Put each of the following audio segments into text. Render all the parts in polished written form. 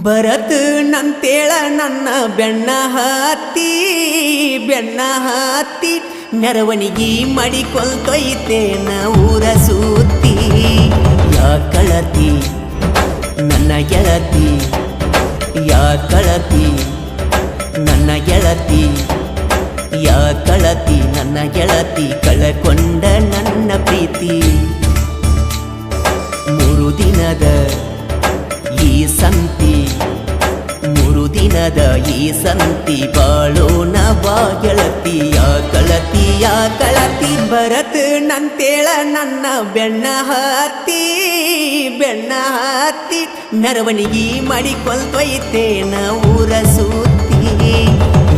ಬರತ್ ನಂತೇಳ ನನ್ನ ಬೆಣ್ಣ ಹತ್ತಿ ಮೆರವಣಿಗೆ ಮಾಡಿಕೊಳ್ತೊಯ್ತೇನ ಊರ ಸುತ್ತಿ. ಯಾ ಕಳತಿ ನನ್ನ ಗೆಳತಿ, ಯಾ ಕಳತಿ ನನ್ನ ಗೆಳತಿ, ಯಾ ಕಳತಿ ನನ್ನ ಗೆಳತಿ, ಕಳಕೊಂಡ ನನ್ನ ಪ್ರೀತಿ. 3 ದಿನದ ಈ ಸಂತಿ, 3 ದಿನದ ಈ ಸಂತಿ, ಬಾಳೋಣ ಬಾ ಗೆಳತಿ. ಯಾ ಕಳತಿ ಯಾ ಕಳತಿ, ಬರತ್ ನಂತೇಳ ನನ್ನ ಬೆಣ್ಣ ಹತ್ತಿ ಮೆರವಣಿಗೆ ಮಾಡಿಕೊಳ್ತೊಯ್ತೇನ ಊರ ಸುತ್ತಿ.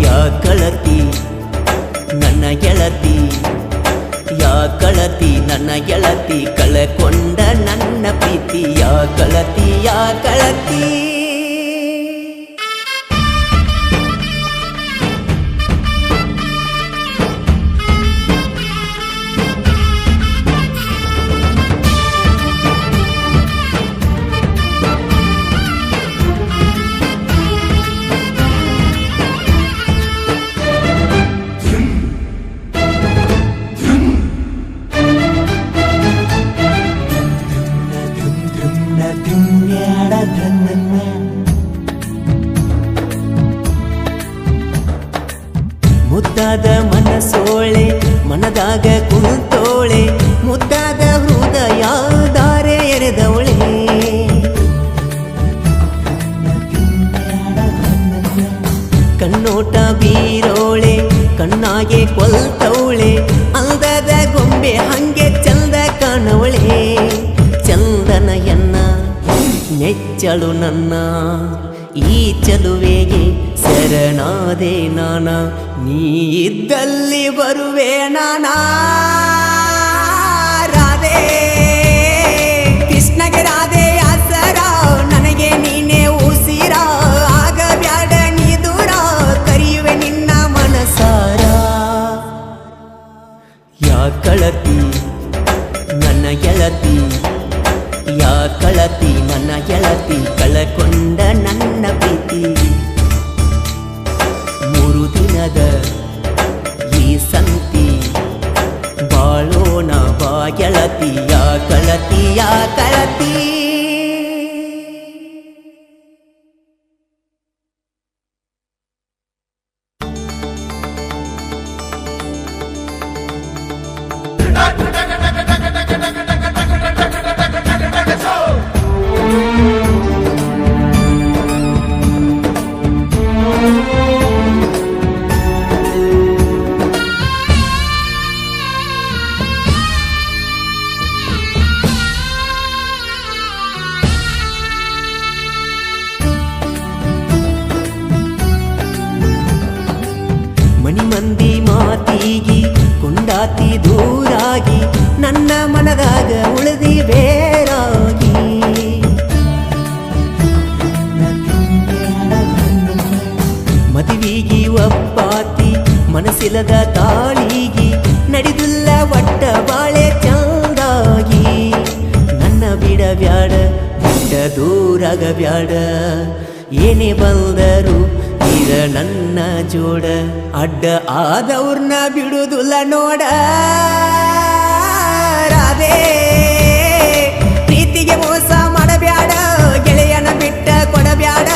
ಯಾ ಕಳತಿ ನನ್ನ ಗೆಳತಿ, ಯಾ ಕಳತಿ ನನ್ನ ಗೆಳತಿ, ಕಳಕೊಂಡ ನನ್ನ ಪ್ರೀತಿ. ಯಾ ಕಳತಿ ಯಾ ಕಳತಿ. ಮುದ್ದಾದ ಮನಸೋಳೆ ಮನದಾಗ ಕುಂತೋಳೆ, ಮುದ್ದಾದ ಹೃದಯ ದಾರೆ ಎರೆದವಳೆ. ಕಣ್ಣೋಟ ಬೀರೋಳೆ ಕಣ್ಣಾಗೆ ಕೊಲ್ತವಳೆ, ಅಂದದ ಗೊಂಬೆ ಹಂಗೆ ಚಂದ ಕಾಣವಳೆ. ಚಂದನ ಎನ್ನ ನೆಚ್ಚಳು ನನ್ನ, ಈ ಚಲುವೆಗೆ ಶರಣಾದೆ ನಾನ, ನೀ ಇದ್ದಲ್ಲಿ ಬರುವೆ ನಾನಾ. ರಾಧೆ ಕೃಷ್ಣಗೆ ರಾಧೆ ಆಸರ, ನನಗೆ ನೀನೇ ಉಸಿರ, ಆಗ ಬ್ಯಾಡ ನೀ ದೂರ, ಕರೆಯುವೆ ನಿನ್ನ ಮನಸಾರ. ಯಾ ಕಳತಿ ನನ್ನ ಗೆಳತಿ, ಯಾ ಕಳತಿ ನನ್ನ ಗೆಳತಿ, ಕಳಕೊಂಡ ನನ್ನ ಪ್ರೀತಿ. 3 ದಿನದ ಈ ಸಂತಿ, ಬಾಳೋಣ ಬಾ ಗೆಳತಿ. ಯಾ ಕಳತಿ ಯಾ ಕಳತಿ. ಮನಿ ಮಂದಿ ಮಾತಿಗಿ ಕೊಂಡಾತಿ ದೂರಾಗಿ, ನನ್ನ ಮನದಾಗ ಉಳಿದಿ ಬೇರಾಗಿ. ಮದುವಿಗಿ ಒಪ್ಪಾತಿ ಮನಸ್ಸಿಲ್ಲದ ತಾಳಿಗಿ, ನಡೆದಿಲ್ಲ ಒಟ್ಟ ಬಾಳೆ ಚಂದಾಗಿ. ನನ್ನ ಬಿಡಬ್ಯಾಡ ಬಿಟ್ಟ ದೂರಾಗ ಬ್ಯಾಡ, ಏನೇ ಬಂದರು ಇರ ನನ್ನ ಜೋಡ, ಅಡ್ಡ ಆದವ್ರನ್ನ ಬಿಡುವುದಿಲ್ಲ ನೋಡ. ರಾಧೆ ಪ್ರೀತಿಗೆ ಮೋಸ ಮಾಡಬ್ಯಾಡ, ಗೆಳೆಯನ ಬಿಟ್ಟ ಕೊಡಬ್ಯಾಡ,